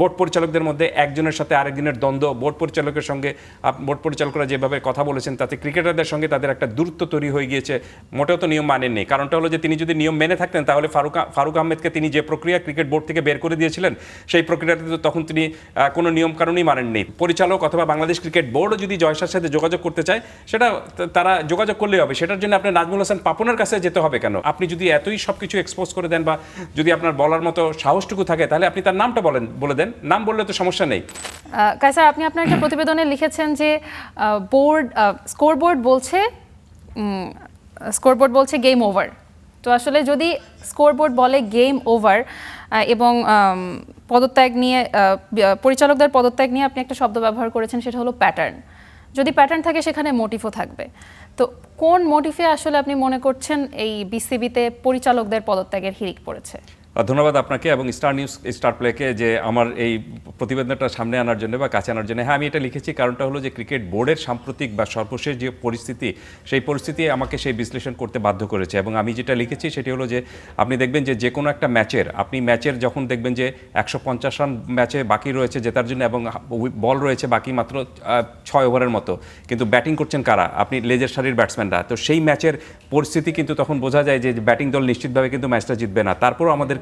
Board পরিচালকদের মধ্যে একজনের সাথে আরেকজনের দ্বন্দ্ব, বোর্ড পরিচালকের সঙ্গে বোর্ড পরিচালকরা যেভাবে কথা বলেছেন তাতে ক্রিকেটারদের সঙ্গে তাদের একটা দূরত্ব তৈরি হয়ে গিয়েছে। মোটেও তো নিয়ম মানেননি। কারণটা হলো যে তিনি যদি নিয়ম মেনে থাকতেন তাহলে ফারুক আহমেদকে তিনি যে প্রক্রিয়া ক্রিকেট বোর্ড থেকে বের করে দিয়েছিলেন সেই প্রক্রিয়াতে তো তখন তিনি কোনো নিয়ম কানুনই মানেননি। পরিচালক অথবা বাংলাদেশ ক্রিকেট বোর্ডও যদি জয়সার সাথে যোগাযোগ করতে চায় সেটা তারা যোগাযোগ করলেই হবে। সেটার জন্য আপনার নাজমুল হাসান পাপনের কাছে যেতে হবে কেন? আপনি যদি এতই সব কিছু এক্সপোজ করে দেন বা যদি আপনার বলার মতো সাহসটুকু থাকে তাহলে আপনি তার নামটা বলে দেন। নাম বললে তো সমস্যা নেই। কায়সার, আপনি আপনার একটা প্রতিবেদনে লিখেছেন যে স্কোরবোর্ড বলছে গেম ওভার। তো আসলে যদি স্কোরবোর্ড বলে গেম ওভার এবং পদত্যাগ নিয়ে পরিচালকদের পদত্যাগ নিয়ে আপনি একটা শব্দ ব্যবহার করেছেন, সেটা হলো প্যাটার্ন। যদি প্যাটার্ন থাকে সেখানে মোটিভও থাকবে। তো কোন মোটিভে আসলে আপনি মনে করছেন এই বিসিবিতে পরিচালকদের পদত্যাগের হিড়িক পড়েছে? ধন্যবাদ আপনাকে এবং স্টার নিউজ স্টার প্লেকে যে আমার এই প্রতিবেদনটা সামনে আনার জন্য বা কাছে আনার জন্য। হ্যাঁ, আমি এটা লিখেছি কারণটা হলো যে ক্রিকেট বোর্ডের সাম্প্রতিক বা সর্বশেষ যে পরিস্থিতি, সেই পরিস্থিতি আমাকে সেই বিশ্লেষণ করতে বাধ্য করেছে। এবং আমি যেটা লিখেছি সেটি হলো যে আপনি দেখবেন যে কোনো একটা ম্যাচের যখন দেখবেন যে 150 রান ম্যাচে বাকি রয়েছে জেতার জন্য এবং বল রয়েছে বাকি মাত্র 6 ওভারের মতো, কিন্তু ব্যাটিং করছেন কারা? আপনি লেজের সারির ব্যাটসম্যানরা। তো সেই ম্যাচের পরিস্থিতি কিন্তু তখন বোঝা যায় যে ব্যাটিং দল নিশ্চিতভাবে কিন্তু ম্যাচটা জিতবে না। তারপরও আমাদের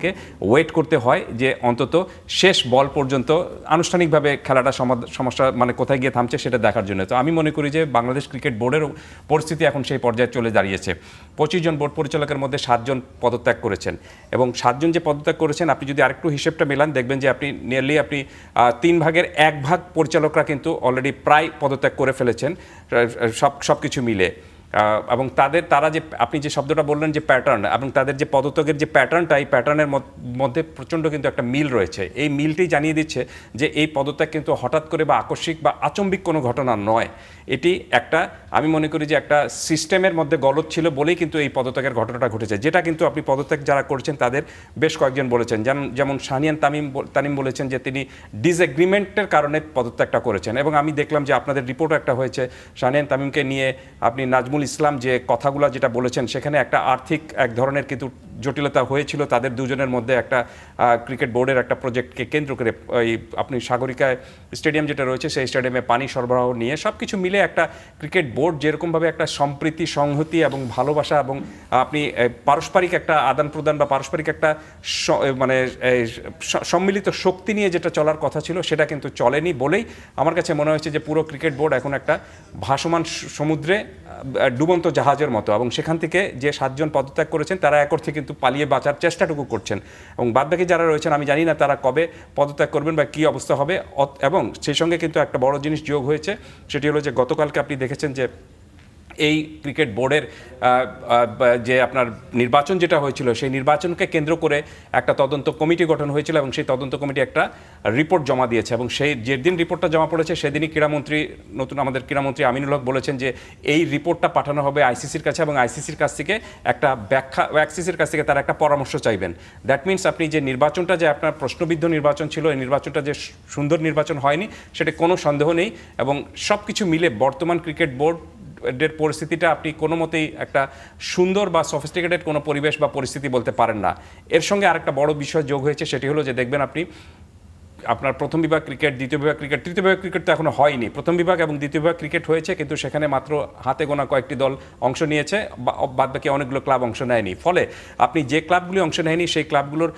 ওয়েট করতে হয় যে অন্তত শেষ বল পর্যন্ত আনুষ্ঠানিকভাবে খেলাটা সমস্যা মানে কোথায় গিয়ে থামছে সেটা দেখার জন্য। তো আমি মনে করি যে বাংলাদেশ ক্রিকেট বোর্ডের পরিস্থিতি এখন সেই পর্যায়ে চলে দাঁড়িয়েছে। 25 জন বোর্ড পরিচালকের মধ্যে 7 জন পদত্যাগ করেছেন এবং 7 জন যে পদত্যাগ করেছেন আপনি যদি আরেকটু হিসেবটা মেলান দেখবেন যে আপনি নিয়ারলি 3 ভাগের 1 ভাগ পরিচালকরা কিন্তু অলরেডি প্রায় পদত্যাগ করে ফেলেছেন সব কিছু মিলে। এবং তারা যে আপনি যে শব্দটা বললেন যে প্যাটার্ন এবং তাদের যে পদত্যাগের যে প্যাটার্নটা, এই প্যাটার্নের মধ্যে প্রচণ্ড কিন্তু একটা মিল রয়েছে। এই মিলটি জানিয়ে দিচ্ছে যে এই পদত্যাগ কিন্তু হঠাৎ করে বা আকস্মিক বা আচম্বিক কোনো ঘটনা নয়। এটি একটা, আমি মনে করি যে একটা সিস্টেমের মধ্যে গলদ ছিল বলেই কিন্তু এই পদত্যাগের ঘটনাটা ঘটেছে, যেটা কিন্তু আপনি পদত্যাগ যারা করেছেন তাদের বেশ কয়েকজন বলেছেন। যেমন শাহনিয়ান তামিম বলেছেন যে তিনি ডিসএগ্রিমেন্টের কারণে পদত্যাগটা করেছেন। এবং আমি দেখলাম যে আপনাদের রিপোর্টও একটা হয়েছে শাহনিয়ান তামিমকে নিয়ে, আপনি নাজমুল ইসলাম যে কথাগুলো যেটা বলেছেন সেখানে একটা আর্থিক এক ধরনের কিন্তু জটিলতা হয়েছিল তাদের দুজনের মধ্যে একটা ক্রিকেট বোর্ডের একটা প্রজেক্টকে কেন্দ্র করে। ওই আপনি সাগরিকায় স্টেডিয়াম যেটা রয়েছে সেই স্টেডিয়ামে পানি সরবরাহ নিয়ে সব কিছু মিলে একটা ক্রিকেট বোর্ড যেরকমভাবে একটা সম্প্রীতি সংহতি এবং ভালোবাসা এবং আপনি পারস্পরিক একটা আদান প্রদান বা পারস্পরিক একটা মানে সম্মিলিত শক্তি নিয়ে যেটা চলার কথা ছিল সেটা কিন্তু চলেনি বলেই আমার কাছে মনে হয়েছে যে পুরো ক্রিকেট বোর্ড এখন একটা ভাসমান সমুদ্রে ডুবন্ত জাহাজের মতো। এবং সেখান থেকে যে 7 জন পদত্যাগ করেছেন তারা এক অর্থে কিন্তু পালিয়ে বাঁচার চেষ্টাটুকু করছেন এবং বাদবাকি যারা রয়েছেন আমি জানি না তারা কবে পদত্যাগ করবেন বা কী অবস্থা হবে। এবং সেই সঙ্গে কিন্তু একটা বড় জিনিস যোগ হয়েছে, সেটি হলো যে গতকালকে আপনি দেখেছেন যে এই ক্রিকেট বোর্ডের যে আপনার নির্বাচন যেটা হয়েছিল সেই নির্বাচনকে কেন্দ্র করে একটা তদন্ত কমিটি গঠন হয়েছিল এবং সেই তদন্ত কমিটি একটা রিপোর্ট জমা দিয়েছে। এবং সেই যেদিন রিপোর্টটা জমা পড়েছে সেদিনই আমাদের ক্রীড়ামন্ত্রী আমিনুল হক বলেছেন যে এই রিপোর্টটা পাঠানো হবে আইসিসির কাছে এবং আইসিসির কাছ থেকে একটা ব্যাখ্যা, আইসিসির কাছ থেকে তারা একটা পরামর্শ চাইবেন। দ্যাট মিনস আপনি যে নির্বাচনটা যে আপনার প্রশ্নবিদ্ধ নির্বাচন ছিল, এই নির্বাচনটা যে সুন্দর নির্বাচন হয়নি সেটা কোনো সন্দেহ নেই। এবং সব কিছু মিলে বর্তমান ক্রিকেট বোর্ডের পরিস্থিতিটা আপনি কোনো মতেই একটা সুন্দর বা সফিস্টিকেটেড কোনো পরিবেশ বা পরিস্থিতি বলতে পারেন না। এর সঙ্গে আরেকটা বড় বিষয় যোগ হয়েছে, সেটি হলো যে দেখবেন আপনি আপনার প্রথম বিভাগ ক্রিকেট, দ্বিতীয় বিভাগ ক্রিকেট, তৃতীয় বিভাগ ক্রিকেট তো এখনো হয়নি। প্রথম বিভাগ এবং দ্বিতীয় বিভাগ ক্রিকেট হয়েছে কিন্তু সেখানে মাত্র হাতে গোনা কয়েকটি দল অংশ নিয়েছে, বাদ বাকি অনেকগুলো ক্লাব অংশ নেয়নি। ফলে আপনি যে ক্লাবগুলি অংশ নেয়নি সেই ক্লাবগুলোর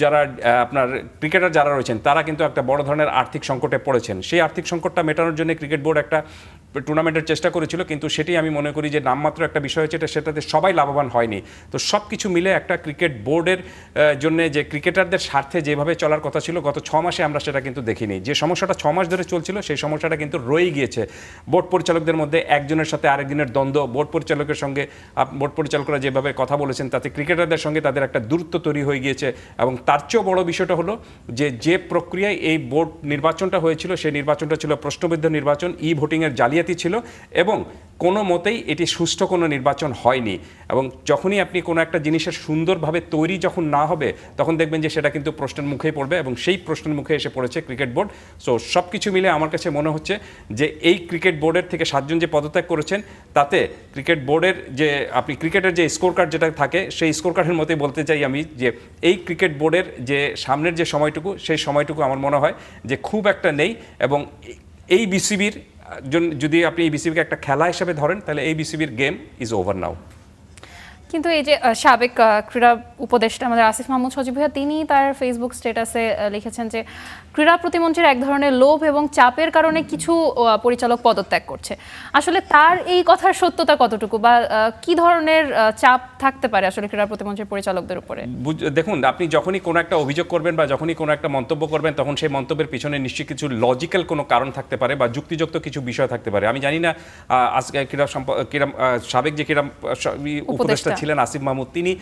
যারা আপনার ক্রিকেটার যারা রয়েছেন তারা কিন্তু একটা বড় ধরনের আর্থিক সংকটে পড়েছেন। সেই আর্থিক সংকটটা মেটানোর জন্য ক্রিকেট বোর্ড একটা টুর্নামেন্টের চেষ্টা করেছিল, কিন্তু সেটি আমি মনে করি যে নামমাত্র একটা বিষয় হচ্ছে, সেটাতে সবাই লাভবান হয়নি। তো সব কিছু মিলে একটা ক্রিকেট বোর্ডের জন্য যে ক্রিকেটারদের স্বার্থে যেভাবে চলার কথা ছিল গত 6 মাসে আমরা সেটা কিন্তু দেখিনি। যে সমস্যাটা 6 মাস ধরে চলছিল সেই সমস্যাটা কিন্তু রয়ে গিয়েছে। বোর্ড পরিচালকদের মধ্যে একজনের সাথে আরেকজনের দ্বন্দ্ব, বোর্ড পরিচালকরা যেভাবে কথা বলেছেন তাতে ক্রিকেটারদের সঙ্গে তাদের একটা দূরত্ব তৈরি হয়ে গিয়েছে। এবং তার চেয়েও বড় বিষয়টা হলো যে প্রক্রিয়ায় এই বোর্ড নির্বাচনটা হয়েছিল সেই নির্বাচনটা ছিল প্রশ্নবিদ্ধ নির্বাচন, ভোটিংয়ের জালিয়াতি জালিয়াতি ছিল এবং কোনো মতেই এটি সুষ্ঠু কোনো নির্বাচন হয়নি। এবং যখনই আপনি কোনো একটা জিনিসের সুন্দরভাবে তৈরি যখন না হবে তখন দেখবেন যে সেটা কিন্তু প্রশ্নের মুখেই পড়বে, এবং সেই প্রশ্নের মুখে এসে পড়েছে ক্রিকেট বোর্ড। সো সব কিছু মিলে আমার কাছে মনে হচ্ছে যে এই ক্রিকেট বোর্ডের থেকে 7 জন যে পদত্যাগ করেছেন তাতে ক্রিকেট বোর্ডের যে আপনি ক্রিকেটের যে স্কোর কার্ড যেটা থাকে সেই স্কোর কার্ডের মতোই বলতে চাই আমি যে এই ক্রিকেট বোর্ডের যে সামনের যে সময়টুকু সেই সময়টুকু আমার মনে হয় যে খুব একটা নেই। এবং এই বিসিবির যদি আপনি এই বিসিবিকে একটা খেলা হিসেবে ধরেন তাহলে এই বিসিবির গেম ইজ ওভার নাও। কিন্তু এই যে সাবেক ক্রীড়া উপদেষ্টা আমাদের আসিফ মাহমুদ সজীব ভাইয়া তিনি তার ফেসবুক স্ট্যাটাসে লিখেছেন যে ক্রীড়া প্রতিমন্ত্রীর এক ধরনের লোভ এবং চাপের কারণে কিছু পরিচালক পদত্যাগ করছে। আসলে তার এই কথার সত্যতা কতটুকু বা কি ধরনের চাপ থাকতে পারে আসলে ক্রীড়া প্রতিমন্ত্রীর পরিচালকদের উপরে? দেখুন, আপনি যখনই কোনো একটা অভিযোগ করবেন বা যখনই কোনো একটা মন্তব্য করবেন তখন সেই মন্তব্যের পিছনে নিশ্চয়ই কিছু লজিক্যাল কোনো কারণ থাকতে পারে বা যুক্তিযুক্ত কিছু বিষয় থাকতে পারে। আমি জানি না আজকে সাবেক যে ক্রীড়া উপদেষ্টা ছিলেন আসিফ মাহমুদ তিনি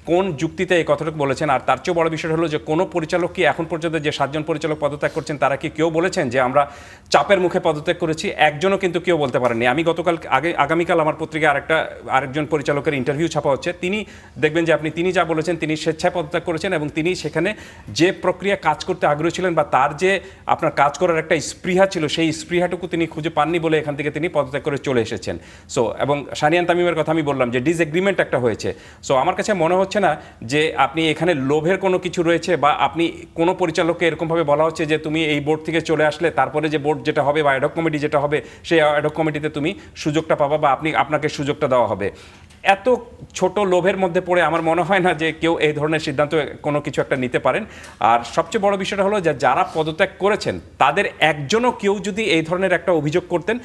কোন যুক্তিতে এই কথাটুকু বলেছেন। আর তার চেয়ে বড় বিষয় হলো যে কোনো পরিচালক কি এখন পর্যন্ত যে 7 জন পরিচালক পদত্যাগ করছেন তারা কি কেউ বলেছেন যে আমরা চাপের মুখে পদত্যাগ করেছি? একজনও কিন্তু কেউ বলতে পারেননি। আমি আগামীকাল আমার পত্রিকায় আরেকজন পরিচালকের ইন্টারভিউ ছাপা হচ্ছে, তিনি দেখবেন যে তিনি যা বলেছেন তিনি স্বেচ্ছায় পদত্যাগ করেছেন এবং তিনি সেখানে যে প্রক্রিয়া কাজ করতে আগ্রহী ছিলেন বা তার যে আপনার কাজ করার একটা স্পৃহা ছিল সেই স্পৃহাটুকু তিনি খুঁজে পাননি বলে এখান থেকে তিনি পদত্যাগ করে চলে এসেছেন। সো এবং সানিয়ান তামিমের কথা আমি বললাম যে ডিসএগ্রিমেন্ট একটা হয়েছে। সো আমার কাছে মনে হচ্ছে না যে আপনি এখানে লোভের কোনো কিছু রয়েছে বা আপনি কোনো পরিচালককে এরকমভাবে বলা হচ্ছে যে তুমি এই বোর্ড থেকে চলে আসলে তারপরে যে বোর্ড যেটা হবে বা অ্যাডহক কমিটি যেটা হবে সেই অ্যাডহক কমিটিতে তুমি সুযোগটা পাবা বা আপনাকে সুযোগটা দেওয়া হবে। এত ছোট লোভের মধ্যে পড়ে আমার মনে হয় না যে কেউ এই ধরনের সিদ্ধান্ত কোনো কিছু একটা নিতে পারেন। আর সবচেয়ে বড় বিষয়টা হলো যে যারা পদত্যাগ করেছেন তাদের একজনও কেউ যদি এই ধরনের একটা অভিযোগ করতেন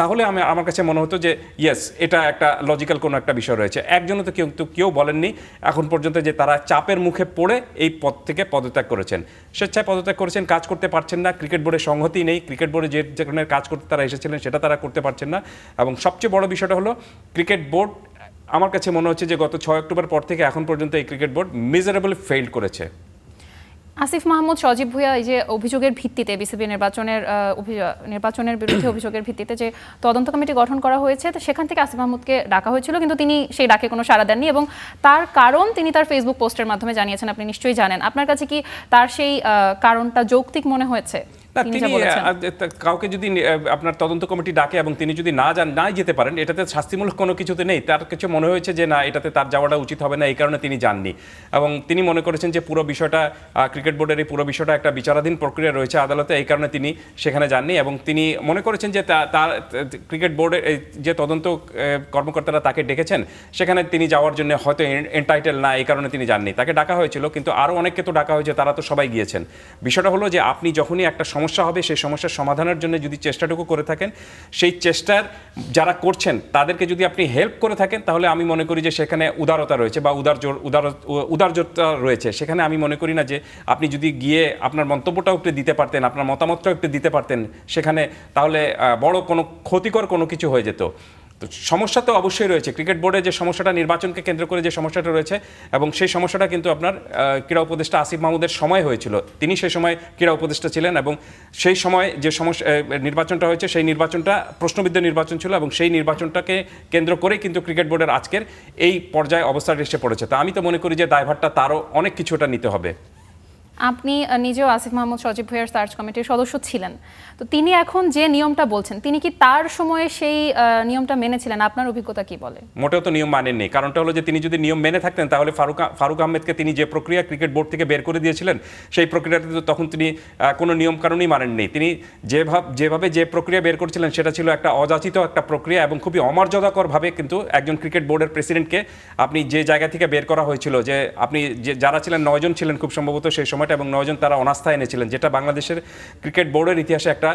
তাহলে আমার কাছে মনে হতো যে ইয়েস এটা একটা লজিক্যাল কোনো একটা বিষয় রয়েছে। একজনও তো কেউ বলেননি এখন পর্যন্ত যে তারা চাপের মুখে পড়ে এই পদ থেকে পদত্যাগ করেছেন। স্বেচ্ছায় পদত্যাগ করেছেন, কাজ করতে পারছেন না, ক্রিকেট বোর্ডের সংহতি নেই, ক্রিকেট বোর্ডে যে ধরনের কাজ করতে তারা এসেছিলেন সেটা তারা করতে পারছেন না। এবং সবচেয়ে বড় বিষয়টা হলো ক্রিকেট বোর্ড আমার কাছে মনে হচ্ছে যে গত 6 অক্টোবর পর থেকে এখন পর্যন্ত এই ক্রিকেট বোর্ড মিজারেবলি ফেইল্ড করেছে। আসিফ মাহমুদ সজীব ভুঁইয়া এই যে অভিযোগের ভিত্তিতে বিসিবি নির্বাচনের বিরুদ্ধে অভিযোগের ভিত্তিতে যে তদন্ত কমিটি গঠন করা হয়েছে তো সেখান থেকে আসিফ মাহমুদকে ডাকা হয়েছিল কিন্তু তিনি সেই ডাকে কোনো সাড়া দেননি এবং তার কারণ তিনি তার ফেসবুক পোস্টের মাধ্যমে জানিয়েছেন। আপনি নিশ্চয়ই জানেন। আপনার কাছে কি তার সেই কারণটা যৌক্তিক মনে হয়েছে? তিনি কাউকে যদি আপনার তদন্ত কমিটি ডাকে এবং তিনি যদি না যেতে পারেন এটাতে শাস্তিমূলক কোনো কিছুতে নেই, তার কিছু মনে হয়েছে যে না এটাতে তার যাওয়াটা উচিত হবে না এই কারণে তিনি যাননি। এবং তিনি মনে করেছেন যে পুরো বিষয়টা ক্রিকেট বোর্ডের এই পুরো বিষয়টা একটা বিচারাধীন প্রক্রিয়া রয়েছে আদালতে, এই কারণে তিনি সেখানে যাননি। এবং তিনি মনে করেছেন যে তার ক্রিকেট বোর্ডের যে তদন্ত কর্মকর্তারা তাকে ডেকেছেন সেখানে তিনি যাওয়ার জন্য হয়তো এন্টাইটেল না, এই কারণে তিনি যাননি। তাকে ডাকা হয়েছিল কিন্তু আরও অনেককে তো ডাকা হয়েছে, তারা তো সবাই গিয়েছেন। বিষয়টা হলো যে আপনি যখনই একটা সমস্যা হবে সেই সমস্যার সমাধানের জন্য যদি চেষ্টাটুকু করে থাকেন সেই চেষ্টার যারা করছেন তাদেরকে যদি আপনি হেল্প করে থাকেন তাহলে আমি মনে করি যে সেখানে উদারতা রয়েছে বা উদারতা রয়েছে। সেখানে আমি মনে করি না যে আপনি যদি গিয়ে আপনার মন্তব্যটাও একটু দিতে পারতেন, আপনার মতামতটাও একটু দিতে পারতেন সেখানে, তাহলে বড় কোনো ক্ষতিকর কোনো কিছু হয়ে যেত। তো সমস্যা তো অবশ্যই রয়েছে ক্রিকেট বোর্ডে, যে সমস্যাটা নির্বাচনকে কেন্দ্র করে যে সমস্যাটা রয়েছে এবং সেই সমস্যাটা কিন্তু আপনার ক্রীড়া উপদেষ্টা আসিফ মাহমুদের সময় হয়েছিল। তিনি সেই সময় ক্রীড়া উপদেষ্টা ছিলেন এবং সেই সময় যে নির্বাচনটা হয়েছে সেই নির্বাচনটা প্রশ্নবিদ্ধ নির্বাচন ছিল এবং সেই নির্বাচনটাকে কেন্দ্র করেই কিন্তু ক্রিকেট বোর্ডের আজকের এই পর্যায়ে অবস্থাটা এসে পড়েছে। তো আমি তো মনে করি যে দায়ভারটা তারও অনেক কিছুটা নিতে হবে। আপনি নিজেও আসিফ মাহমুদ সজীব ভুঁইয়ার সার্চ কমিটির সদস্য ছিলেন, তো তিনি এখন যে নিয়মটা বলছেন তিনি কি তার সময়ে সেই নিয়মটা মেনেছিলেন? আপনার অভিজ্ঞতা কি বলে? মোটেও তো নিয়ম মানেননি। কারণটা হলো যে তিনি যদি নিয়ম মেনে থাকতেন তাহলে ফারুক আহমেদকে তিনি যে প্রক্রিয়া ক্রিকেট বোর্ড থেকে বের করে দিয়েছিলেন সেই প্রক্রিয়াতে তো তখন তিনি কোনো নিয়ম কানুনই মানেননি। তিনি যেভাবে যে প্রক্রিয়া বের করেছিলেন সেটা ছিল একটা অযাচিত একটা প্রক্রিয়া এবং খুবই অমর্যাদাকরভাবে কিন্তু একজন ক্রিকেট বোর্ডের প্রেসিডেন্টকে আপনি যে জায়গা থেকে বের করা হয়েছিল, যে আপনি যারা ছিলেন 9 জন ছিলেন খুব সম্ভবত সেই সময় এবং 9 জন তারা অনাস্থা এনেছিলেন, যেটা বাংলাদেশের ক্রিকেট বোর্ডের ইতিহাসে একটা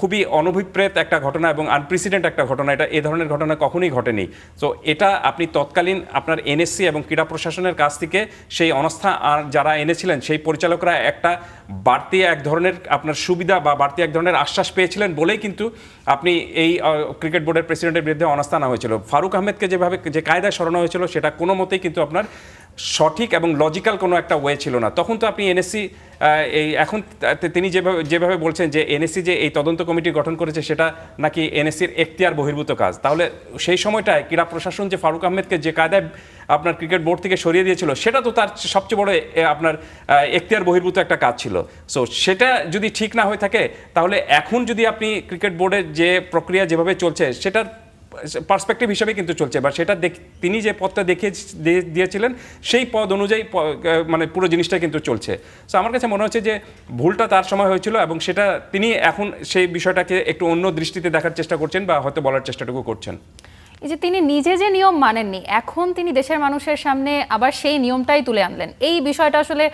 খুবই অনভিপ্রেত একটা ঘটনা এবং আনপ্রেসিডেন্ট একটা ঘটনা। এটা এই ধরনের ঘটনা কখনোই ঘটেনি। তো এটা আপনি তৎকালীন আপনার এনএসসি এবং ক্রীড়া প্রশাসনের কাছ থেকে সেই অনাস্থা যারা এনেছিলেন সেই পরিচালকরা একটা বাড়তি এক ধরনের আপনার সুবিধা বা বাড়তি এক ধরনের আশ্বাস পেয়েছিলেন বলেই কিন্তু আপনি এই ক্রিকেট বোর্ডের প্রেসিডেন্টের বিরুদ্ধে অনাস্থা না হয়েছিল। ফারুক আহমেদকে যে কায়দায় সরানো হয়েছিল সেটা কোনো মতেই কিন্তু আপনার সঠিক এবং লজিক্যাল কোনো একটা ওয়ে ছিল না। তখন তো আপনি এনএসসি এই এখন তিনি যেভাবে বলছেন যে এনএসসি যে এই তদন্ত কমিটি গঠন করেছে সেটা নাকি এনএসসির এখতিয়ার বহির্ভূত কাজ, তাহলে সেই সময়টায় ক্রীড়া প্রশাসন যে ফারুক আহমেদকে যে কায়দায় আপনার ক্রিকেট বোর্ড থেকে সরিয়ে দিয়েছিল সেটা তো তার সবচেয়ে বড় আপনার এখতিয়ার বহির্ভূত একটা কাজ ছিল। সো সেটা যদি ঠিক না হয়ে থাকে তাহলে এখন যদি আপনি ক্রিকেট বোর্ডের যে প্রক্রিয়া যেভাবে চলছে সেটার পার্সপেক্টিভ হিসাবে কিন্তু চলছে, বা সেটা তিনি যে পদটা দেখিয়ে দিয়েছিলেন সেই পদ অনুযায়ী মানে পুরো জিনিসটা কিন্তু চলছে। সো আমার কাছে মনে হচ্ছে যে ভুলটা তার সময় হয়েছিল এবং সেটা তিনি এখন সেই বিষয়টাকে একটু অন্য দৃষ্টিতে দেখার চেষ্টা করছেন বা হয়তো বলার চেষ্টাটুকু করছেন। এই যে তিনি নিজে যে নিয়ম মানেননি, এখন তিনি দেশের মানুষের সামনে আবার সেই নিয়মটাই তুলে আনলেন, এই বিষয়টা আসলে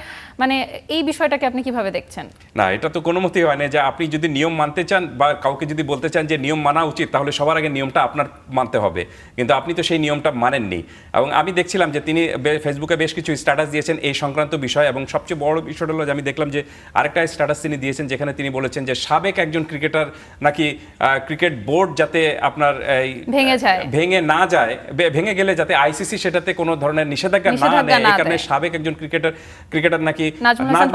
মানে এই বিষয়টাকে আপনি কিভাবে দেখছেন? না, এটা তো কোনো মতেই হয় না যে আপনি যদি নিয়ম মানতে চান বা কাউকে যদি বলতে চান যে নিয়ম মানা উচিত তাহলে সবার আগে নিয়মটা আপনার মানতে হবে, কিন্তু আপনি তো সেই নিয়মটা মানেননি। এবং আমি দেখছিলাম যে তিনি ফেসবুকে বেশ কিছু স্ট্যাটাস দিয়েছেন এই সংক্রান্ত বিষয়, এবং সবচেয়ে বড় বিষয়টা হলো যে আমি দেখলাম যে আরেকটা স্ট্যাটাস তিনি দিয়েছেন যেখানে তিনি বলেছেন যে সাবেক একজন ক্রিকেটার নাকি ক্রিকেট বোর্ড যাতে আপনার ভেঙে না যায়, ভেঙে গেলে যাতে আইসিসি সেটাতে কোনো ধরনের নিষেধাজ্ঞা না নেয়, এই কারণে সাবেক একজন ক্রিকেটার নাকি নাজমুল হাসান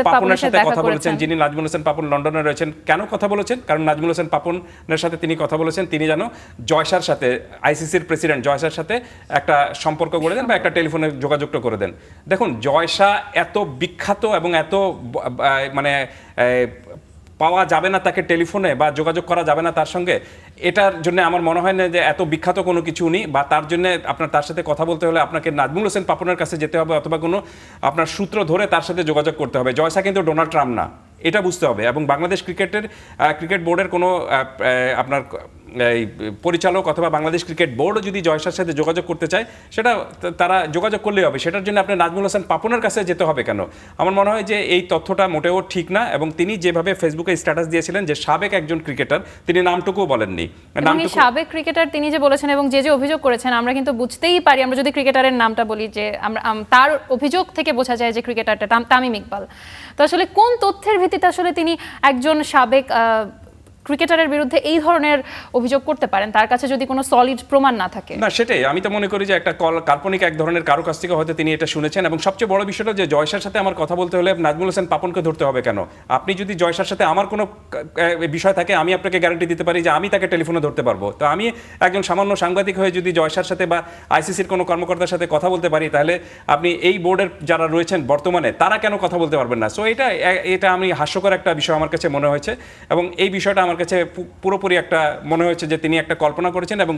পাপনের সাথে কথা বলেছেন, যিনি নাজমুল হাসান পাপন লন্ডনে রয়েছেন। কেন কথা বলেছেন? কারণ নাজমুল হাসান পাপনের সাথে তিনি কথা বলেছেন তিনি যেন জয়সার সাথে, আইসিসির প্রেসিডেন্ট জয়সার সাথে একটা সম্পর্ক করে দেন বা একটা টেলিফোনে যোগাযোগটা করে দেন। দেখুন, জয়সা এত বিখ্যাত এবং এত মানে পাওয়া যাবে না তাকে টেলিফোনে বা যোগাযোগ করা যাবে না তার সঙ্গে, এটার জন্য আমার মনে হয় না যে এত বিখ্যাত কোনো কিছু নেই, বা তার জন্য আপনার তার সাথে কথা বলতে হলে আপনাকে নাজমুল হোসেন পাপনের কাছে যেতে হবে অথবা কোনো আপনার সূত্র ধরে তার সাথে যোগাযোগ করতে হবে। জয়সা কিন্তু ডোনাল্ড ট্রাম্প না, এটা বুঝতে হবে। এবং বাংলাদেশ ক্রিকেট বোর্ডের কোনো আপনার এই পরিচালক অথবা বাংলাদেশ ক্রিকেট বোর্ডও যদি জয়সার সাথে যোগাযোগ করতে চায় সেটা তারা যোগাযোগ করলেই হবে, সেটার জন্য আপনার নাজমুল হাসান পাপনের কাছে যেতে হবে কেন? আমার মনে হয় যে এই তথ্যটা মোটেও ঠিক না। এবং তিনি যেভাবে ফেসবুকে স্ট্যাটাস দিয়েছিলেন যে সাবেক একজন ক্রিকেটার, তিনি নামটুকুও বলেননি। সাবেক ক্রিকেটার তিনি যে বলেছেন এবং যে অভিযোগ করেছেন আমরা কিন্তু বুঝতেই পারি, আমরা যদি ক্রিকেটারের নামটা বলি যে আমরা তার অভিযোগ থেকে বোঝা যায় যে ক্রিকেটারটা তামিম ইকবাল। তো আসলে কোন তথ্যের ভিত্তিতে আসলে তিনি একজন সাবেক ক্রিকেটারের বিরুদ্ধে এই ধরনের অভিযোগ করতে পারেন, তার কাছে যদি কোনো সলিড প্রমাণ না থাকে? না, সেটাই আমি তো মনে করি যে একটা কাল্পনিক এক ধরনের কারো কাছ থেকে হয়তো তিনি এটা শুনেছেন। এবং সবচেয়ে বড় বিষয়টা যে জয়সার সাথে আমার কথা বলতে হলে নাজমুল হোসেন পাপনকে ধরতে হবে কেন? আপনি যদি জয়সার সাথে আমার কোনো বিষয় থাকে আমি আপনাকে গ্যারান্টি দিতে পারি যে আমি তাকে টেলিফোনে ধরতে পারবো। তো আমি একজন সামান্য সাংবাদিক হয়ে যদি জয়সার সাথে বা আইসিসির কোনো কর্মকর্তার সাথে কথা বলতে পারি, তাহলে আপনি এই বোর্ডের যারা রয়েছেন বর্তমানে তারা কেন কথা বলতে পারবেন না? সো এটা আমি হাস্যকর একটা বিষয় আমার কাছে মনে হয়েছে। এবং এই বিষয়টা আমার কাছে পুরোপুরি একটা মনে হয়েছে যে তিনি একটা কল্পনা করেছেন এবং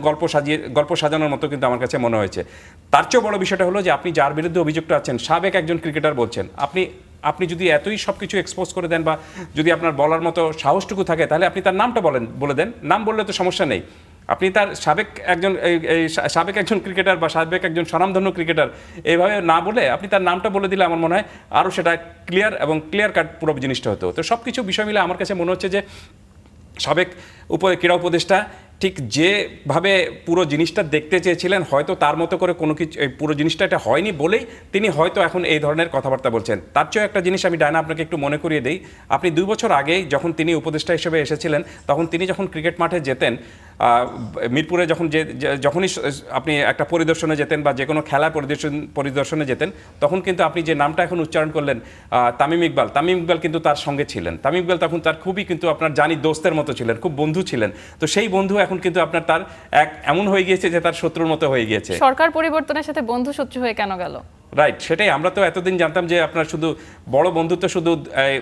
গল্প সাজানোর মতো কিন্তু আমার কাছে মনে হয়েছে। তার চেয়েও বড় বিষয়টা হলো যে আপনি যার বিরুদ্ধে অভিযোগটা আছেন সাবেক একজন ক্রিকেটার বলছেন, আপনি যদি এতই সব কিছু এক্সপোজ করে দেন বা যদি আপনার বলার মতো সাহসটুকু থাকে তাহলে আপনি তার নামটা বলে দেন। নাম বললে তো সমস্যা নেই। আপনি তার সাবেক একজন ক্রিকেটার বা সাবেক একজন স্বনামধন্য ক্রিকেটার এইভাবে না বলে আপনি তার নামটা বলে দিলে আমার মনে হয় আরও সেটা ক্লিয়ার কাট পুরো জিনিসটা হতো। তো সব কিছু বিষয় মিলে আমার কাছে মনে হচ্ছে যে সাবেক ক্রীড়া উপদেষ্টা ঠিক যেভাবে পুরো জিনিসটা দেখতে চেয়েছিলেন হয়তো তার মতো করে কোনো কিছু পুরো জিনিসটা এটা হয়নি বলেই তিনি হয়তো এখন এই ধরনের কথাবার্তা বলছেন। তার চেয়েও একটা জিনিস আমি ডায়না আপনাকে একটু মনে করিয়ে দিই, আপনি 2 বছর আগেই যখন তিনি উপদেষ্টা হিসেবে এসেছিলেন তখন তিনি যখন ক্রিকেট মাঠে যেতেন মিরপুরে যখনই আপনি একটা পরিদর্শনে যেতেন বা যে কোনো খেলা পরিদর্শনে যেতেন তখন কিন্তু আপনি যে নামটা এখন উচ্চারণ করলেন তামিম ইকবাল কিন্তু তার সঙ্গে ছিলেন। তামিম ইকবাল তখন তার খুবই কিন্তু আপনার জানি দোস্তের মতো ছিলেন, খুব বন্ধু ছিলেন। তো সেই বন্ধু এখন কিন্তু আপনার তার এমন হয়ে গিয়েছে যে তার শত্রুর মতো হয়ে গিয়েছে। সরকার পরিবর্তনের সাথে বন্ধু শত্রু হয়ে কেন গেল? রাইট, সেটাই আমরা তো এতদিন জানতাম যে আপনার শুধু বড় বন্ধুত্ব শুধু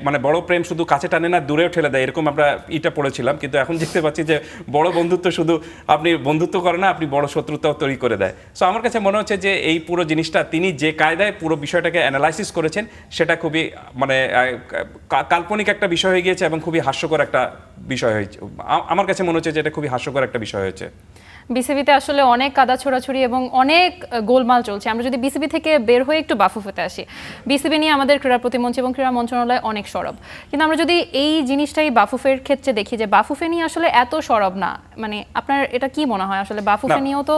মানে বড় প্রেম শুধু কাছে টানে না দূরেও ঠেলে দেয়, এরকম আমরা পড়েছিলাম। কিন্তু এখন দেখতে পাচ্ছি যে বড় বন্ধুত্ব শুধু আপনি বন্ধুত্ব করে না, আপনি বড় শত্রুতাও তৈরি করে দেয়। সো আমার কাছে মনে হচ্ছে যে এই পুরো জিনিসটা তিনি যে কায়দায় পুরো বিষয়টাকে অ্যানালাইসিস করেছেন সেটা খুবই মানে কাল্পনিক একটা বিষয় হয়ে গিয়েছে এবং খুবই হাস্যকর একটা বিষয় হয়েছে। আমার কাছে মনে হচ্ছে যে এটা খুবই হাস্যকর একটা বিষয় হয়েছে। বিসিবিতে আসলে অনেক কাদা ছোড়াছুড়ি এবং অনেক গোলমাল চলছে। আমরা যদি বিসিবি থেকে বের হয়ে একটু বাফুফেতে আসি, বিসিবি নিয়ে আমাদের ক্রীড়া প্রতিমন্ত্রী এবং ক্রীড়া মন্ত্রণালয় অনেক সরব, কিন্তু আমরা যদি এই জিনিসটাই বাফুফের ক্ষেত্রে দেখি যে বাফুফে নিয়ে আসলে এত সরব না, মানে আপনার এটা কি মনে হয় আসলে বাফুফে নিয়েও তো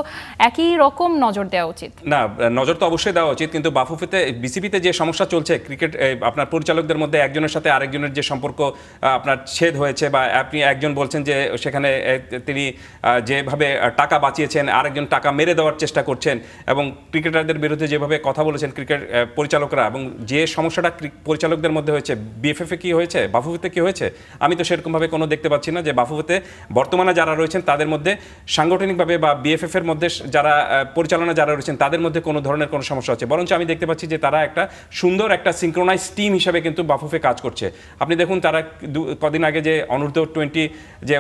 একই রকম নজর দেওয়া উচিত? না, নজর তো অবশ্যই দেওয়া উচিত, কিন্তু বিসিবিতে যে সমস্যা চলছে ক্রিকেট আপনার পরিচালকদের মধ্যে একজনের সাথে আরেকজনের যে সম্পর্ক আপনার ছেদ হয়েছে, বা আপনি একজন বলছেন যে সেখানে তিনি যেভাবে টাকা বাঁচিয়েছেন, আরেকজন টাকা মেরে দেওয়ার চেষ্টা করছেন, এবং ক্রিকেটারদের বিরুদ্ধে যেভাবে কথা বলেছেন ক্রিকেট পরিচালকরা, এবং যে সমস্যাটা পরিচালকদের মধ্যে হয়েছে, বিএফএফে কি হয়েছে, বাফুফেতে কি হয়েছে, আমি তো সেরকমভাবে কোনো দেখতে পাচ্ছি না যে বাফুফেতে বর্তমানে যারা রয়েছেন তাদের মধ্যে সাংগঠনিকভাবে বা বিএফএফ এর মধ্যে যারা পরিচালনা যারা রয়েছেন তাদের মধ্যে কোনো ধরনের কোনো সমস্যা হচ্ছে, বরঞ্চ আমি দেখতে পাচ্ছি যে তারা একটা সুন্দর একটা সিঙ্ক্রোনাইজ টিম হিসেবে কিন্তু বাফুফে কাজ করছে। আপনি দেখুন তারা কদিন আগে যে অনূর্ধ্ব 20 যে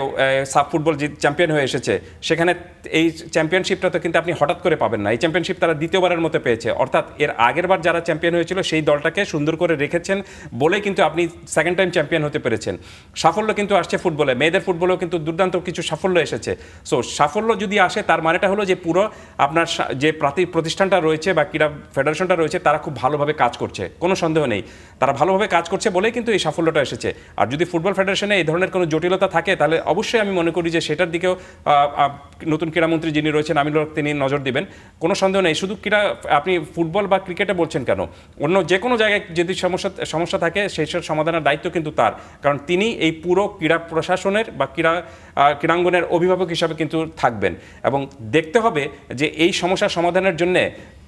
সাব ফুটবল যে চ্যাম্পিয়ন হয়ে এসেছে, সেখানে এই চ্যাম্পিয়নশিপটা তো কিন্তু আপনি হঠাৎ করে পাবেন না। এই চ্যাম্পিয়নশিপ তারা দ্বিতীয়বারের মতো পেয়েছে, অর্থাৎ এর আগের বার যারা চ্যাম্পিয়ন হয়েছিল সেই দলটাকে সুন্দর করে রেখেছেন বলেই কিন্তু আপনি সেকেন্ড টাইম চ্যাম্পিয়ন হতে পেরেছেন। সাফল্য কিন্তু আসছে ফুটবলে, মেয়েদের ফুটবলেও কিন্তু দুর্দান্ত কিছু সাফল্য এসেছে। সো সাফল্য যদি আসে তার মানেটা হলো যে পুরো আপনার যে প্রতিষ্ঠানটা রয়েছে বা ক্রীড়া ফেডারেশনটা রয়েছে তারা খুব ভালোভাবে কাজ করছে, কোনো সন্দেহ নেই। তারা ভালোভাবে কাজ করছে বলেই কিন্তু এই সাফল্যটা এসেছে। আর যদি ফুটবল ফেডারেশনে এই ধরনের কোনো জটিলতা থাকে তাহলে অবশ্যই আমি মনে করি যে সেটার দিকেও নতুন ক্রীড়ামন্ত্রী যিনি রয়েছেন আমিনুল হক তিনি নজর দিবেন, কোনো সন্দেহ নেই। শুধু ক্রীড়া আপনি ফুটবল বা ক্রিকেটে বলছেন কেন, অন্য যে কোনো জায়গায় যদি সমস্যা থাকে সেই সব সমাধানের দায়িত্ব কিন্তু তার, কারণ তিনি এই পুরো ক্রীড়া প্রশাসনের বা ক্রীড়াঙ্গনের অভিভাবক হিসাবে কিন্তু থাকবেন। এবং দেখতে হবে যে এই সমস্যার সমাধানের জন্য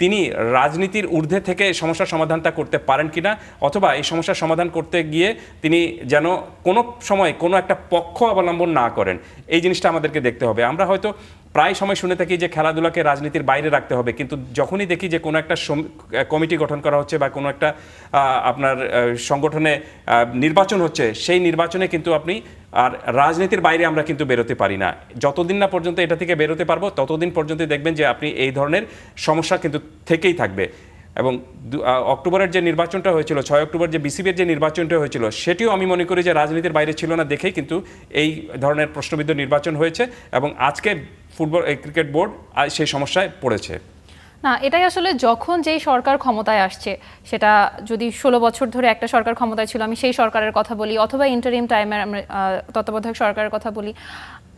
তিনি রাজনীতির ঊর্ধ্বে থেকে সমস্যার সমাধানটা করতে পারেন কিনা, অথবা এই সমস্যার সমাধান করতে গিয়ে তিনি যেন কোনো সময় কোনো একটা পক্ষ অবলম্বন না করেন, এই জিনিসটা আমাদেরকে দেখতে হবে। আমরা হয়তো প্রায় সময় শুনে থাকি যে খেলাধুলাকে রাজনীতির বাইরে রাখতে হবে, কিন্তু যখনই দেখি যে কোনো একটা কমিটি গঠন করা হচ্ছে বা কোনো একটা আপনার সংগঠনে নির্বাচন হচ্ছে, সেই নির্বাচনে কিন্তু আপনি আর রাজনীতির বাইরে আমরা কিন্তু বেরোতে পারি না। যতদিন না পর্যন্ত এটা থেকে বেরোতে পারবো ততদিন পর্যন্ত দেখবেন যে আপনি এই ধরনের সমস্যা কিন্তু থেকেই থাকবে। এবং অক্টোবরের যে নির্বাচনটা হয়েছিল, 6 অক্টোবর যে বিসিবির যে নির্বাচনটা হয়েছিল, সেটিও আমি মনে করি যে রাজনীতির বাইরে ছিল না দেখেই কিন্তু এই ধরনের প্রশ্নবিদ্ধ নির্বাচন হয়েছে, এবং আজকে ক্রিকেট বোর্ড সেই সমস্যায় পড়েছে। না, এটাই আসলে যখন যেই সরকার ক্ষমতায় আসছে, সেটা যদি 16 বছর ধরে একটা সরকার ক্ষমতায় ছিল আমি সেই সরকারের কথা বলি, অথবা ইন্টারিম টাইমের তত্ত্বাবধায়ক সরকারের কথা বলি,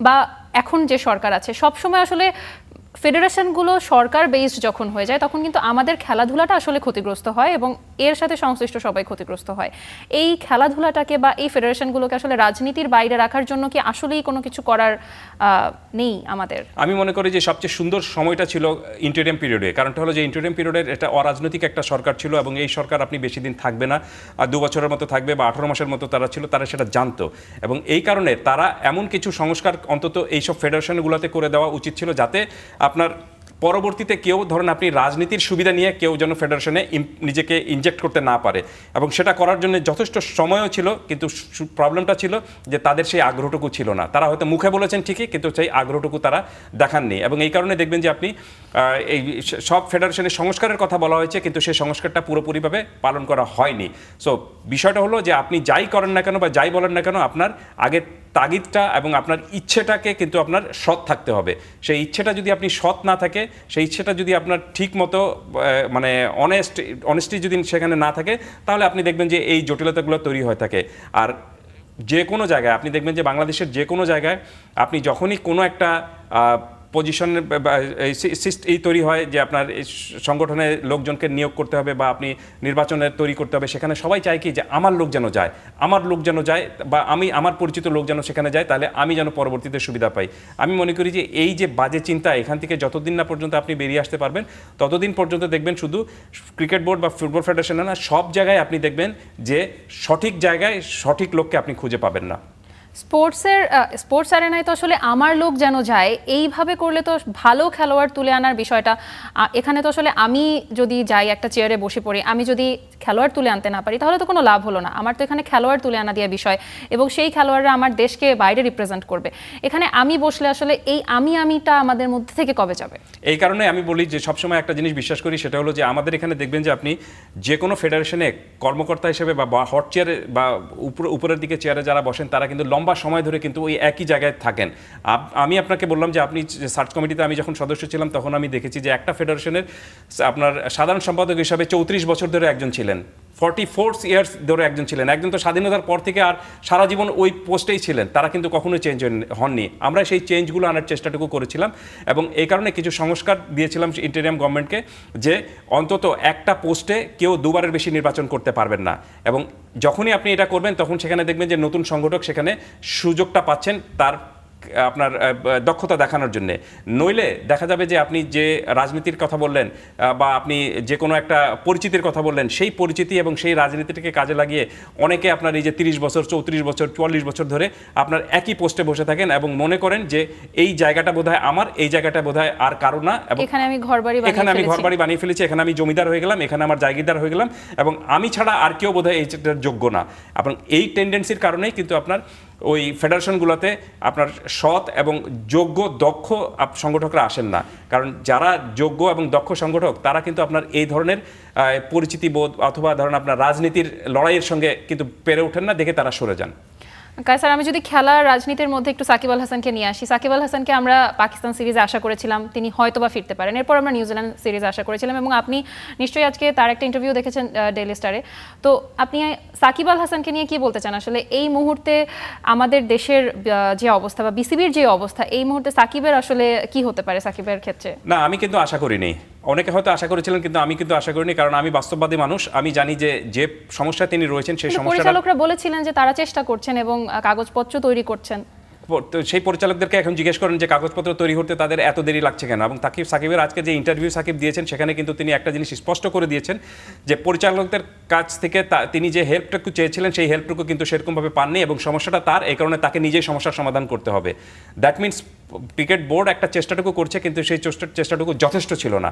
বা এখন যে সরকার আছে, সবসময় আসলে ফেডারেশনগুলো সরকার বেসড যখন হয়ে যায় তখন কিন্তু আমাদের খেলাধুলাটা আসলে ক্ষতিগ্রস্ত হয় এবং এর সাথে সংশ্লিষ্ট সবাই ক্ষতিগ্রস্ত হয়। এই খেলাধুলাটাকে বা এই ফেডারেশনগুলোকে আসলে রাজনীতির বাইরে রাখার জন্য কি আসলেই কোনো কিছু করার নেই আমাদের? আমি মনে করি যে সবচেয়ে সুন্দর সময়টা ছিল ইন্টারিম পিরিয়ডে, কারণটা হলো যে ইন্টারিম পিরিয়ডের এটা অরাজনৈতিক একটা সরকার ছিল, এবং এই সরকার আপনি বেশি দিন থাকবে না, আর 2 বছরের মতো থাকবে বা 18 মাসের মতো তারা ছিল, তারা সেটা জানতো। এবং এই কারণে তারা এমন কিছু সংস্কার অন্তত এইসব ফেডারেশনগুলোতে করে দেওয়া উচিত ছিল যাতে আপনার পরবর্তীতে কেউ ধরেন আপনি রাজনীতির সুবিধা নিয়ে কেউ যেন ফেডারেশনে নিজেকে ইনজেক্ট করতে না পারে, এবং সেটা করার জন্য যথেষ্ট সময়ও ছিল, কিন্তু প্রবলেমটা ছিল যে তাদের সেই আগ্রহটুকু ছিল না। তারা হয়তো মুখে বলেছেন ঠিকই, কিন্তু সেই আগ্রহটুকু তারা দেখাননি, এবং এই কারণে দেখবেন যে আপনি এই সব ফেডারেশনের সংস্কারের কথা বলা হয়েছে কিন্তু সেই সংস্কারটা পুরোপুরিভাবে পালন করা হয়নি। সো বিষয়টা হলো যে আপনি যাই করেন না কেন বা যাই বলেন না কেন, আপনার আগের তাগিদটা এবং আপনার ইচ্ছেটাকে কিন্তু আপনার সৎ থাকতে হবে। সেই ইচ্ছেটা যদি আপনি সৎ না থাকে, সেই ইচ্ছেটা যদি আপনার ঠিক মতো মানে অনেস্টি যদি সেখানে না থাকে, তাহলে আপনি দেখবেন যে এই জটিলতাগুলো তৈরি হয়ে থাকে। আর যে কোনো জায়গায় আপনি দেখবেন যে বাংলাদেশের যে কোনো জায়গায় আপনি যখনই কোনো একটা পজিশন এই তৈরি হয় যে আপনার সংগঠনে লোকজনকে নিয়োগ করতে হবে বা আপনি নির্বাচনে তৈরি করতে হবে, সেখানে সবাই চায় কি যে আমার লোক যেন যায়, বা আমার পরিচিত লোক যেন সেখানে যায়, তাহলে আমি যেন পরবর্তীতে সুবিধা পাই। আমি মনে করি যে এই যে বাজে চিন্তা, এখান থেকে যতদিন না পর্যন্ত আপনি বেরিয়ে আসতে পারবেন ততদিন পর্যন্ত দেখবেন শুধু ক্রিকেট বোর্ড বা ফুটবল ফেডারেশন না, সব জায়গায় আপনি দেখবেন যে সঠিক জায়গায় সঠিক লোককে আপনি খুঁজে পাবেন না। স্পোর্টস অ্যারেনায় তো আসলে আমার লোক যেন যায়, এইভাবে করলে তো ভালো খেলোয়াড় তুলে আনার বিষয়টা, এখানে তো আসলে আমি যদি যাই একটা চেয়ারে বসে পড়ি, আমি যদি খেলোয়াড় তুলে আনতে না পারি তাহলে তো কোনো লাভ হলো না। আমার তো এখানে খেলোয়াড় তুলে আনা দিয়ে বিষয়, এবং সেই খেলোয়াড়রা আমার দেশকে বাইরে রিপ্রেজেন্ট করবে। এখানে আমি বসলে আসলে এই আমিটা আমাদের মধ্যে থেকে কবে যাবে? এই কারণে আমি বলি যে সবসময় একটা জিনিস বিশ্বাস করি, সেটা হলো যে আমাদের এখানে দেখবেন যে আপনি যে কোনো ফেডারেশনে কর্মকর্তা হিসেবে বা হট চেয়ারে বা উপরের দিকে চেয়ারে যারা বসেন তারা কিন্তু লম্বা সময় ধরে কিন্তু ওই একই জায়গায় থাকেন। আমি আপনাকে বললাম যে আপনি সার্চ কমিটিতে আমি যখন সদস্য ছিলাম তখন আমি দেখেছি যে একটা ফেডারেশনের আপনার সাধারণ সম্পাদক হিসাবে 34 বছর ধরে একজন ছিলেন, 44 ইয়ার্স ধরে একজন ছিলেন। একজন তো স্বাধীনতার পর থেকে আর সারা জীবন ওই পোস্টেই ছিলেন, তারা কিন্তু কখনোই চেঞ্জ হননি। আমরা সেই চেঞ্জগুলো আনার চেষ্টাটুকু করেছিলাম, এবং এই কারণে কিছু সংস্কার দিয়েছিলাম ইন্টারিম গভর্নমেন্টকে যে অন্তত একটা পোস্টে কেউ 2 বারের বেশি নির্বাচন করতে পারবেন না। এবং যখনই আপনি এটা করবেন তখন সেখানে দেখবেন যে নতুন সংগঠক সেখানে সুযোগটা পাচ্ছেন তার আপনার দক্ষতা দেখানোর জন্য, নইলে দেখা যাবে যে আপনি যে রাজনীতির কথা বললেন বা আপনি যে কোনো একটা পরিচিতির কথা বললেন, সেই পরিচিতি এবং সেই রাজনীতিটাকে কাজে লাগিয়ে অনেকে আপনার এই যে 30 বছর 34 বছর 44 বছর ধরে আপনার একই পোস্টে বসে থাকেন এবং মনে করেন যে এই জায়গাটা বোধহয় আমার, এই জায়গাটা বোধহয় আর কারো না, এবং এখানে আমি ঘরবাড়ি বানিয়ে ফেলেছি, এখানে আমি জমিদার হয়ে গেলাম, এখানে আমার জায়গিদার হয়ে গেলাম, এবং আমি ছাড়া আর কেউ বোধহয় এইটার যোগ্য না। এবং এই টেন্ডেন্সির কারণেই কিন্তু আপনার ওই ফেডারেশনগুলোতে আপনার সৎ এবং যোগ্য দক্ষ সংগঠকরা আসেন না। কারণ যারা যোগ্য এবং দক্ষ সংগঠক তারা কিন্তু আপনার এই ধরনের পরিচিতি বোধ অথবা ধরেন আপনার রাজনীতির লড়াইয়ের সঙ্গে কিন্তু পেরে ওঠেন না, দেখে তারা সরে যান। কায়সার, আমি যদি খেলা রাজনীতির মধ্যে একটু সাকিব আল হাসানকে নিয়ে আসি। সাকিব আল হাসানকে আমরা পাকিস্তান সিরিজে আশা করেছিলাম তিনি হয়তোবা ফিরতে পারেন, এরপর আমরা নিউজিল্যান্ড সিরিজে আশা করেছিলাম, এবং আপনি নিশ্চয়ই আজকে তার একটা ইন্টারভিউ দেখেছেন ডেইলি স্টারে। তো আপনি সাকিব আল হাসানকে নিয়ে কি বলতে চান? আসলে এই মুহূর্তে আমাদের দেশের যে অবস্থা বা বিসিবির যে অবস্থা, এই মুহূর্তে সাকিবের আসলে কি হতে পারে সাকিবের ক্ষেত্রে? না, আমি কিন্তু আশা করিনি। অনেকে হয়তো আশা করেছিলেন, কিন্তু আমি কিন্তু আশা করিনি, কারণ আমি বাস্তববাদী মানুষ। আমি জানি যে যে সমস্যায় তিনি রয়েছেন সেই সমস্যাটা, পরিচালকরা বলেছিলেন যে তারা চেষ্টা করছেন এবং কাগজপত্র তৈরি করছেন। সেই পরিচালকদেরকে এখন জিজ্ঞেস করেন যে কাগজপত্র তৈরি করতে তাদের এত দেরি লাগছে কেন। এবং সাকিবের আজকে যে ইন্টারভিউ সাকিব দিয়েছেন সেখানে কিন্তু তিনি একটা জিনিস স্পষ্ট করে দিয়েছেন যে পরিচালকদের কাছ থেকে তিনি যে হেল্পটুকু চেয়েছিলেন সেই হেল্পটুকু কিন্তু সেরকমভাবে পাননি, এবং সমস্যাটা তার, এই কারণে তাকে নিজেই সমস্যার সমাধান করতে হবে। দ্যাট মিনস ক্রিকেট বোর্ড একটা চেষ্টাটুকু করছে, কিন্তু সেই চেষ্টাটুকু যথেষ্ট ছিল না।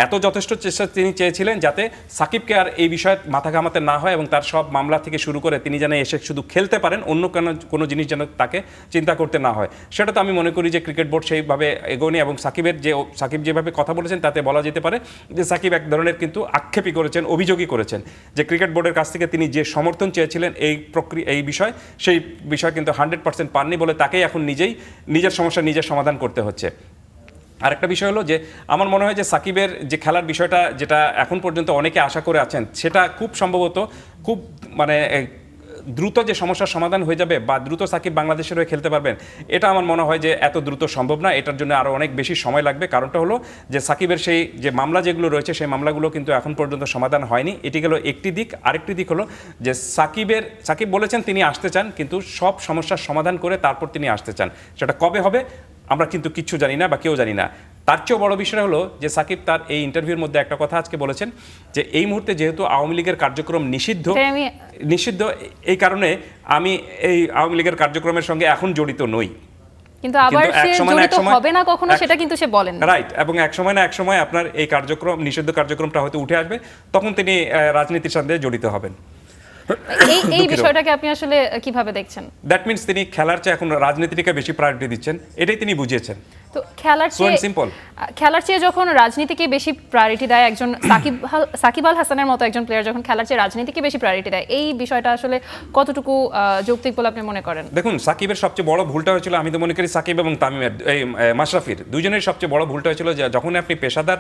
এত যথেষ্ট চেষ্টা তিনি চেয়েছিলেন যাতে সাকিবকে আর এই বিষয়ে মাথা ঘামাতে না হয়, এবং তার সব মামলা থেকে শুরু করে তিনি যেন এসে শুধু খেলতে পারেন, অন্য কোনো জিনিস যেন তাকে চিন্তা করতে না হয়। সেটা তো আমি মনে করি যে ক্রিকেট বোর্ড সেইভাবে এগোয়নি, এবং সাকিব যেভাবে কথা বলেছেন তাতে বলা যেতে পারে যে সাকিব এক ধরনের কিন্তু আক্ষেপই করেছেন, অভিযোগই করেছেন যে ক্রিকেট বোর্ডের কাছ থেকে তিনি যে সমর্থন চেয়েছিলেন এই বিষয়, সেই বিষয় কিন্তু 100% পাননি বলে তাকেই এখন নিজের সমস্যা নিজের সমাধান করতে হচ্ছে। আরেকটা বিষয় হলো যে আমার মনে হয় যে সাকিবের যে খেলার বিষয়টা, যেটা এখন পর্যন্ত অনেকে আশা করে আছেন, সেটা খুব সম্ভবত খুব দ্রুত যে সমস্যার সমাধান হয়ে যাবে বা দ্রুত সাকিব বাংলাদেশের হয়ে খেলতে পারবেন, এটা আমার মনে হয় যে এত দ্রুত সম্ভব না। এটার জন্য আরও অনেক বেশি সময় লাগবে। কারণটা হলো যে সাকিবের সেই যে মামলা যেগুলো রয়েছে সেই মামলাগুলো কিন্তু এখন পর্যন্ত সমাধান হয়নি। এটি গেল একটি দিক। আরেকটি দিক হলো যে সাকিব বলেছেন তিনি আসতে চান, কিন্তু সব সমস্যার সমাধান করে তারপর তিনি আসতে চান। সেটা কবে হবে আমরা কিন্তু কিচ্ছু জানি না বা কেউ জানি না। তার চেয়েও বড় বিষয় হলো যে সাকিব তার এই ইন্টারভিউর মধ্যে একটা কথা আজকে বলেছেন যে এই মুহূর্তে যেহেতু আওয়ামী লীগের কার্যক্রম নিষিদ্ধ, এই কারণে আমি এই আওয়ামী লীগের কার্যক্রমের সঙ্গে এখন জড়িত নই। কিন্তু আবার সে জড়িত হবে না কখনো, সেটা কিন্তু সে বলেন রাইট। এবং এক সময় আপনার এই নিষিদ্ধ কার্যক্রমটা হয়তো উঠে আসবে, তখন তিনি রাজনীতির সাথে জড়িত হবেন। এই বিষয়টাকে আপনি আসলে কিভাবে দেখছেন? দ্যাট মিন্স তিনি খেলার চেয়ে এখন রাজনীতিকে বেশি প্রায়োরিটি দিচ্ছেন, এটাই তিনি বুঝিয়েছেন। তো খেলার চেয়ে যখন রাজনীতিকে বেশি প্রায়োরিটি দেয় একজন সাকিব আল হাসানের মতো একজন প্লেয়ার, যখন খেলার চেয়ে রাজনীতিকে বেশি প্রায়োরিটি দেয়, এই বিষয়টা আসলে কতটুকু যৌক্তিক বলে আপনি মনে করেন? দেখুন, সাকিবের সবচেয়ে বড় ভুলটা হয়েছিল, আমি তো মনে করি সাকিব এবং তামিমের মাশরাফির দুজনের সবচেয়ে বড় ভুলটা হয়েছিল যে যখন আপনি পেশাদার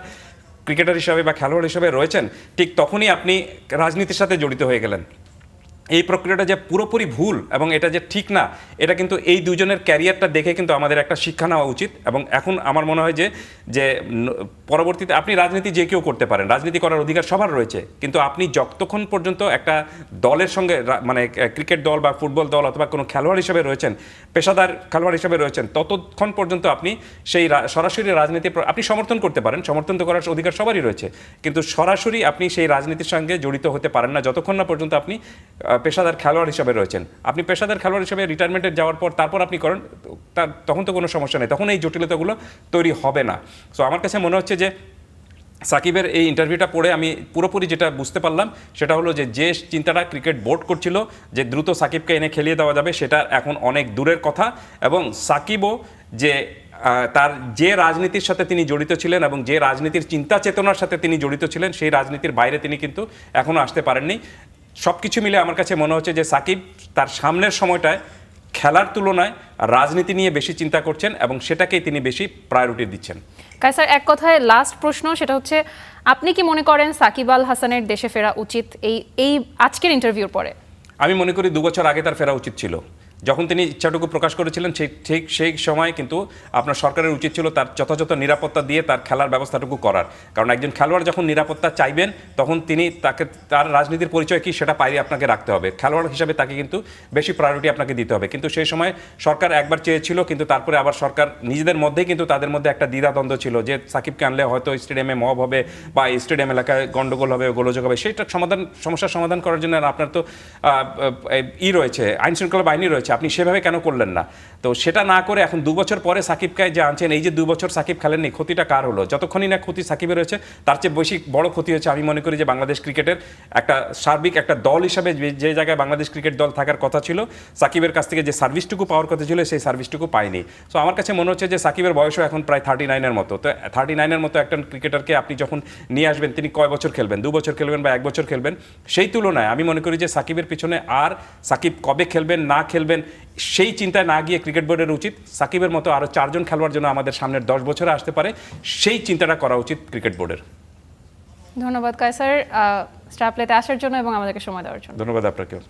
ক্রিকেটার হিসাবে বা খেলোয়াড় হিসাবে রয়েছেন, ঠিক তখনই আপনি রাজনীতির সাথে জড়িত হয়ে গেলেন। এই প্রক্রিয়াটা যে পুরোপুরি ভুল এবং এটা যে ঠিক না, এটা কিন্তু এই দুজনের ক্যারিয়ারটা দেখে কিন্তু আমাদের একটা শিক্ষা নেওয়া উচিত। এবং এখন আমার মনে হয় যে পরবর্তীতে আপনি রাজনীতি যে কেউ করতে পারেন, রাজনীতি করার অধিকার সবার রয়েছে, কিন্তু আপনি যতক্ষণ পর্যন্ত একটা দলের সঙ্গে মানে ক্রিকেট দল বা ফুটবল দল অথবা কোনো খেলোয়াড় হিসেবে রয়েছেন, পেশাদার খেলোয়াড় হিসেবে রয়েছেন, ততক্ষণ পর্যন্ত আপনি সেই সরাসরি রাজনীতি আপনি সমর্থন করতে পারেন, সমর্থন তো করার অধিকার সবারই রয়েছে, কিন্তু সরাসরি আপনি সেই রাজনীতির সঙ্গে জড়িত হতে পারেন না যতক্ষণ না পর্যন্ত আপনি পেশাদার খেলোয়াড় হিসেবে রয়েছেন। আপনি পেশাদার খেলোয়াড় হিসেবে রিটায়ারমেন্টে যাওয়ার পর তারপর আপনি করেন, তখন তো কোনো সমস্যা নেই, তখন এই জটিলতাগুলো তৈরি হবে না। সো আমার কাছে মনে হচ্ছে যে সাকিবের এই ইন্টারভিউটা পড়ে আমি পুরোপুরি যেটা বুঝতে পারলাম সেটা হলো যে চিন্তাটা ক্রিকেট বোর্ড করছিল যে দ্রুত সাকিবকে এনে খেলিয়ে দেওয়া যাবে, সেটা এখন অনেক দূরের কথা। এবং সাকিবও যে তার যে রাজনীতির সাথে তিনি জড়িত ছিলেন এবং যে রাজনীতির চিন্তা চেতনার সাথে তিনি জড়িত ছিলেন, সেই রাজনীতির বাইরে তিনি কিন্তু এখনও আসতে পারেননি। সব কিছু মিলে আমার কাছে মনে হচ্ছে যে সাকিব তার সামনের সময়টায় খেলার তুলনায় রাজনীতি নিয়ে বেশি চিন্তা করছেন এবং সেটাকেই তিনি বেশি প্রায়োরিটি দিচ্ছেন। কায়সার, এক কথায় লাস্ট প্রশ্ন, সেটা হচ্ছে আপনি কি মনে করেন সাকিব আল হাসানের দেশে ফেরা উচিত এই আজকের ইন্টারভিউর পরে? আমি মনে করি 2 বছর আগে তার ফেরা উচিত ছিল। যখন তিনি ইচ্ছাটুকু প্রকাশ করেছিলেন ঠিক সেই সময় কিন্তু আপনার সরকারের উচিত ছিল তার যথাযথ নিরাপত্তা দিয়ে তার খেলার ব্যবস্থাটুকু করার, কারণ একজন খেলোয়াড় যখন নিরাপত্তা চাইবেন তখন তিনি তার রাজনীতির পরিচয় কি সেটা বাইরে আপনাকে রাখতে হবে, খেলোয়াড় হিসাবে তাকে কিন্তু বেশি প্রায়োরিটি আপনাকে দিতে হবে। কিন্তু সেই সময় সরকার একবার চেয়েছিল, কিন্তু তারপরে আবার সরকার নিজেদের মধ্যেই কিন্তু তাদের মধ্যে একটা দ্বিধাদ্বন্দ্ব ছিল যে সাকিবকে আনলে হয়তো স্টেডিয়ামে মব হবে বা স্টেডিয়াম এলাকায় গন্ডগোল হবে, গোলযোগ হবে, সেইটা সমস্যার সমাধান করার জন্য আপনার তো রয়েছে, আইন শৃঙ্খলা বাহিনী রয়েছে, আপনি সেভাবে কেন করলেন না? তো সেটা না করে এখন 2 বছর পরে সাকিবকে যে আনছেন, এই যে 2 বছর সাকিব খেলেননি, ক্ষতিটা কার হলো? যতক্ষণই না ক্ষতি সাকিবের হয়েছে, তার চেয়ে বেশি বড় ক্ষতি হয়েছে আমি মনে করি যে বাংলাদেশ ক্রিকেটের একটা সার্বিক একটা দল হিসাবে যে জায়গায় বাংলাদেশ ক্রিকেট দল থাকার কথা ছিল, সাকিবের কাছ থেকে যে সার্ভিসটুকু পাওয়ার কথা ছিল সেই সার্ভিসটুকু পায়নি। সো আমার কাছে মনে হচ্ছে যে সাকিবের বয়সও এখন প্রায় 39-এর মতো। তো 39-এর মতো একটা ক্রিকেটারকে আপনি যখন নিয়ে আসবেন, তিনি কয় বছর খেলবেন? 2 বছর খেলবেন বা 1 বছর খেলবেন? সেই তুলনায় আমি মনে করি যে সাকিবের পিছনে আর সাকিব কবে খেলবেন না খেলবেন সেই চিন্তায় না গিয়ে ক্রিকেট বোর্ডের উচিত সাকিবের মতো আরও 4 জন খেলোয়াড় যেন আমাদের সামনের 10 বছরে আসতে পারে, সেই চিন্তাটা করা উচিত ক্রিকেট বোর্ডের। ধন্যবাদ কায়সার স্টার প্লেতে আসার জন্য এবং আমাদেরকে সময় দেওয়ার জন্য। ধন্যবাদ আপনাকেও।